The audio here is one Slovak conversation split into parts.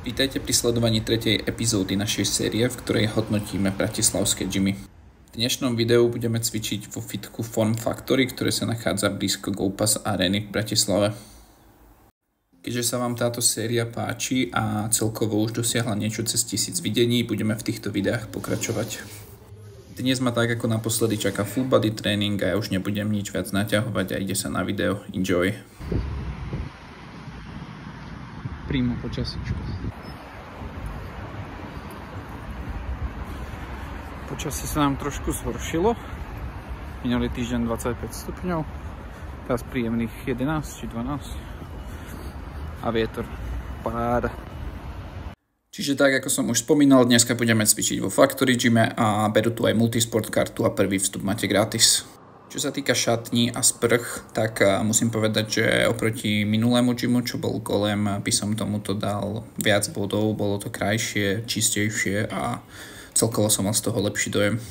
Vítajte pri sledovaní 3. epizódy našej série, v ktorej hodnotíme bratislavské gymy. V dnešnom videu budeme cvičiť vo fitku Form Factory, ktoré sa nachádza blízko GoPass Areny v Bratislave. Keďže sa vám táto séria páči a celkovo už dosiahla niečo cez 1000 videní, budeme v týchto videách pokračovať. Dnes ma tak ako naposledy čaká full body tréning a ja už nebudem nič viac naťahovať a ide sa na video. Enjoy! Príjmu počasíčku. Počasie sa nám trošku zhoršilo. Minulý týždeň 25 stupňov, teraz príjemných 11 či 12 a vietor paráda. Čiže tak ako som už spomínal, dneska budeme cvičiť vo Factory gyme a berú tu aj multisport kartu a prvý vstup máte gratis. Čo sa týka šatní a sprch, tak musím povedať, že oproti minulému gymu, čo bol Golem, by som tomuto dal viac bodov, bolo to krajšie, čistejšie a celkovo som mal z toho lepší dojem.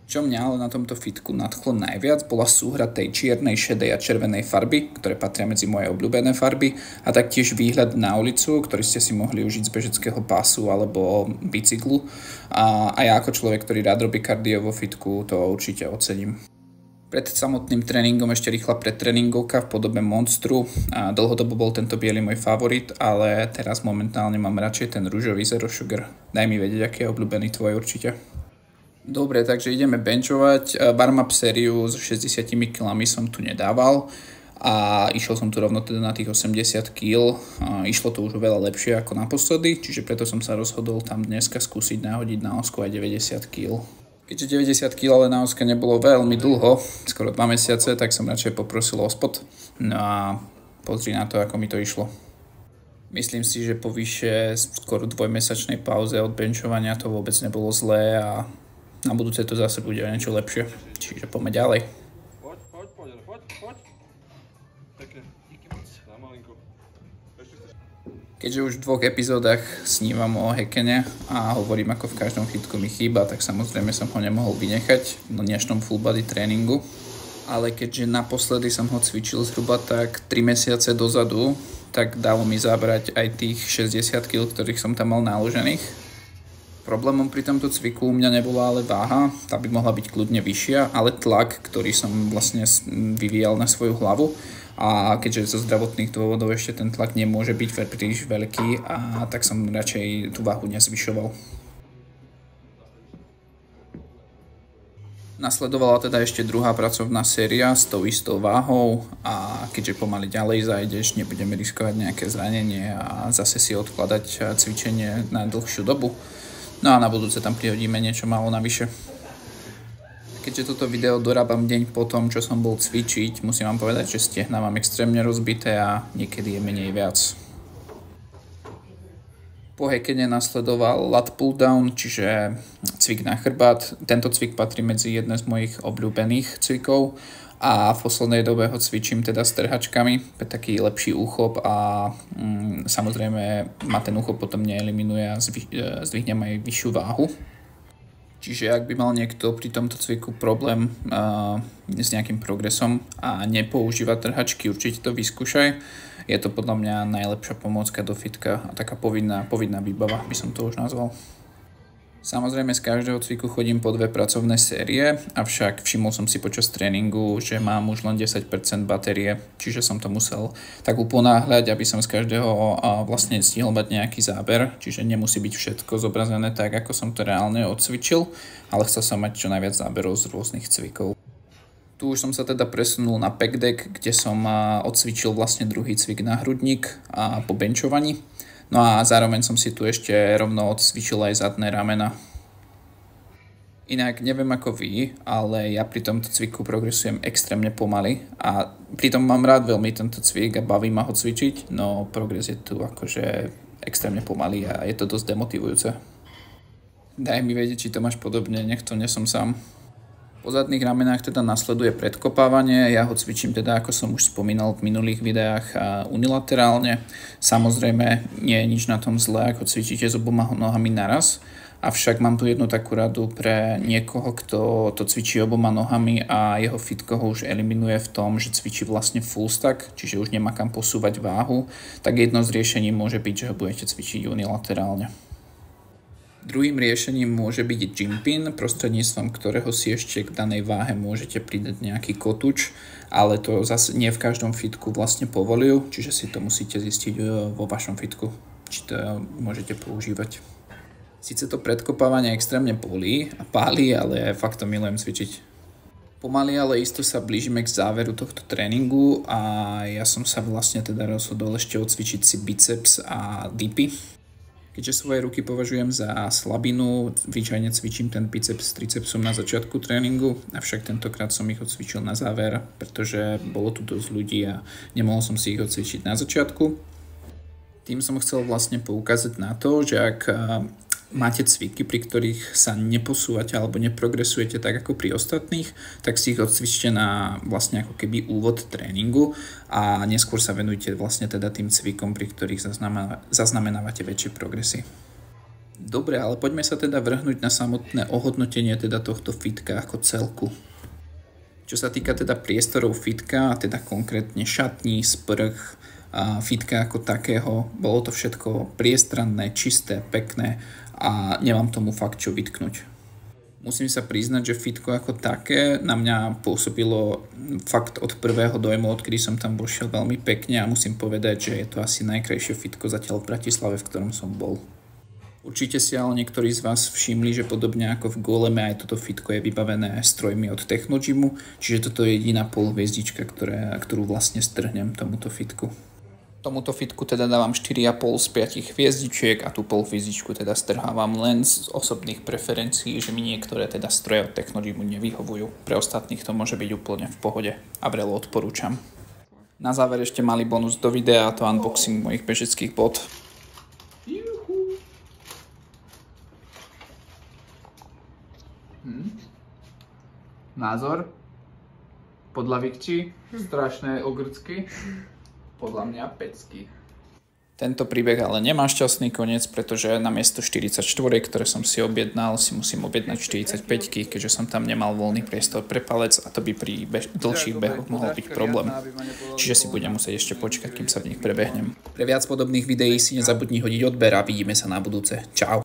Čo mňa ale na tomto fitku nadchlo najviac, bola súhra tej čiernej, šedej a červenej farby, ktoré patria medzi moje obľúbené farby, a taktiež výhľad na ulicu, ktorý ste si mohli užiť z bežeckého pásu alebo bicyklu. A ja ako človek, ktorý rád robí kardio vo fitku, to určite ocením. Pred samotným tréningom ešte rýchla predtréningovka v podobe Monstru. A dlhodobo bol tento biely môj favorit, ale teraz momentálne mám radšej ten rúžový Zero Sugar. Daj mi vedieť, aký je obľúbený tvoj určite. Dobre, takže ideme benchovať. Warm-up sériu s 60 kg som tu nedával a išiel som tu rovno teda na tých 80 kg. Išlo to už veľa lepšie ako naposledy, čiže preto som sa rozhodol tam dneska skúsiť nahodiť na osku aj 90 kg. Keďže 90 kg ale na oske nebolo veľmi dlho, skoro 2 mesiace, tak som radšej poprosil o spot. No a pozri na to, ako mi to išlo. Myslím si, že po vyše skoro 2-mesačnej pauze od benchovania to vôbec nebolo zlé a na budúce to zase bude niečo lepšie. Čiže poďme ďalej. Poď. Pekne. Díky moc. Na malinko. Keďže už v 2 epizódach snívam o Hekene a hovorím, ako v každom fitku mi chýba, tak samozrejme som ho nemohol vynechať na dnešnom full body tréningu. Ale keďže naposledy som ho cvičil zhruba tak 3 mesiace dozadu, tak dalo mi zabrať aj tých 60 kg, ktorých som tam mal naložených. Problémom pri tomto cviku u mňa nebola ale váha, tá by mohla byť kľudne vyššia, ale tlak, ktorý som vlastne vyvíjal na svoju hlavu. A keďže zo zdravotných dôvodov ešte ten tlak nemôže byť príliš veľký, a tak som radšej tú váhu nezvyšoval. Nasledovala teda ešte druhá pracovná séria s tou istou váhou a keďže pomaly ďalej zajdeš, nebudeme riskovať nejaké zranenie a zase si odkladať cvičenie na dlhšiu dobu. No a na budúce tam prihodíme niečo málo navyše. Keďže toto video dorábam deň po tom, čo som bol cvičiť, musím vám povedať, že stehná mám extrémne rozbité a niekedy je menej viac. Po Hekene nasledoval lat pull down, čiže cvik na chrbát. Tento cvik patrí medzi jedné z mojich obľúbených cvikov a v poslednej dobe ho cvičím teda s trhačkami, taký lepší úchop a samozrejme ma ten úchop potom neeliminuje a zdvihnem aj vyššiu váhu. Čiže ak by mal niekto pri tomto cviku problém s nejakým progresom a nepoužíva trhačky, určite to vyskúšaj. Je to podľa mňa najlepšia pomôcka do fitka a taká povinná výbava by som to už nazval. Samozrejme z každého cviku chodím po 2 pracovné série, avšak všimol som si počas tréningu, že mám už len 10% batérie, čiže som to musel tak uponáhľať, aby som z každého vlastne stihol mať nejaký záber, čiže nemusí byť všetko zobrazené tak, ako som to reálne odcvičil, ale chcel som mať čo najviac záberov z rôznych cvikov. Tu už som sa teda presunul na pec deck, kde som odcvičil vlastne druhý cvik na hrudník a po benchovaní. No a zároveň som si tu ešte rovno odcvičil aj zadné ramena. Inak neviem ako vy, ale ja pri tomto cviku progresujem extrémne pomaly a pritom mám rád veľmi tento cvik a baví ma ho cvičiť, no progres je tu akože extrémne pomalý a je to dosť demotivujúce. Daj mi vedieť, či to máš podobne, nech to nesom sám. Po zadných ramenách teda nasleduje predkopávanie, ja ho cvičím teda, ako som už spomínal v minulých videách, unilaterálne. Samozrejme nie je nič na tom zlé, ako cvičíte s oboma nohami naraz, Avšak mám tu jednu takú radu pre niekoho, kto to cvičí oboma nohami a jeho fitko ho už eliminuje v tom, že cvičí vlastne full stack, čiže už nemá kam posúvať váhu, tak jedno z riešení môže byť, že ho budete cvičiť unilaterálne. Druhým riešením môže byť gym pin, prostredníctvom ktorého si ešte k danej váhe môžete pridať nejaký kotúč, ale to zase nie v každom fitku vlastne povolujú, čiže si to musíte zistiť vo vašom fitku, či to môžete používať. Sice to predkopávanie extrémne bolí a páli, ale fakt to milujem cvičiť. Pomaly, ale isto sa blížime k záveru tohto tréningu a ja som sa vlastne teda rozhodol ešte odcvičiť si biceps a dipy. Keďže svoje ruky považujem za slabinu, zvyčajne cvičím ten biceps s tricepsom na začiatku tréningu, avšak tentokrát som ich odcvičil na záver, pretože bolo tu dosť ľudí a nemohol som si ich odcvičiť na začiatku. Tým som chcel vlastne poukázať na to, že ak máte cviky, pri ktorých sa neposúvate alebo neprogresujete tak ako pri ostatných, tak si ich odcvičte na vlastne ako keby úvod tréningu a neskôr sa venujte vlastne teda tým cvikom, pri ktorých zaznamenávate väčšie progresy. Dobre, ale poďme sa teda vrhnúť na samotné ohodnotenie teda tohto fitka ako celku. Čo sa týka teda priestorov fitka, teda konkrétne šatní, sprch, fitka ako takého, bolo to všetko priestranné, čisté, pekné a nemám tomu fakt čo vytknúť. Musím sa priznať, že fitko ako také na mňa pôsobilo fakt od prvého dojmu, odkedy som tam vošiel veľmi pekne a musím povedať, že je to asi najkrajšie fitko zatiaľ v Bratislave, v ktorom som bol. Určite si ale niektorí z vás všimli, že podobne ako v Goleme aj toto fitko je vybavené strojmi od Technogymu, čiže toto je jediná polhviezdička, ktorú vlastne strhnem tomuto fitku. Tomuto fitku teda dávam 4,5 z 5 hviezdičiek a tú polhviezdičku teda strhávam len z osobných preferencií, že mi niektoré teda stroje od Technogymu nevyhovujú. Pre ostatných to môže byť úplne v pohode a vrelo odporúčam. Na záver ešte malý bonus do videa, to unboxing mojich bežeckých bot. Názor? Podľa Vikči? Strašné ogrcky? Podľa mňa pecky. Tento príbeh ale nemá šťastný koniec, pretože namiesto 44, ktoré som si objednal, si musím objednať 45, keďže som tam nemal voľný priestor pre palec a to by pri dlhších behoch mohol byť problém. Čiže si budem musieť ešte počkať, kým sa v nich prebehnem. Pre viac podobných videí si nezabudni hodiť odber a vidíme sa na budúce. Čau.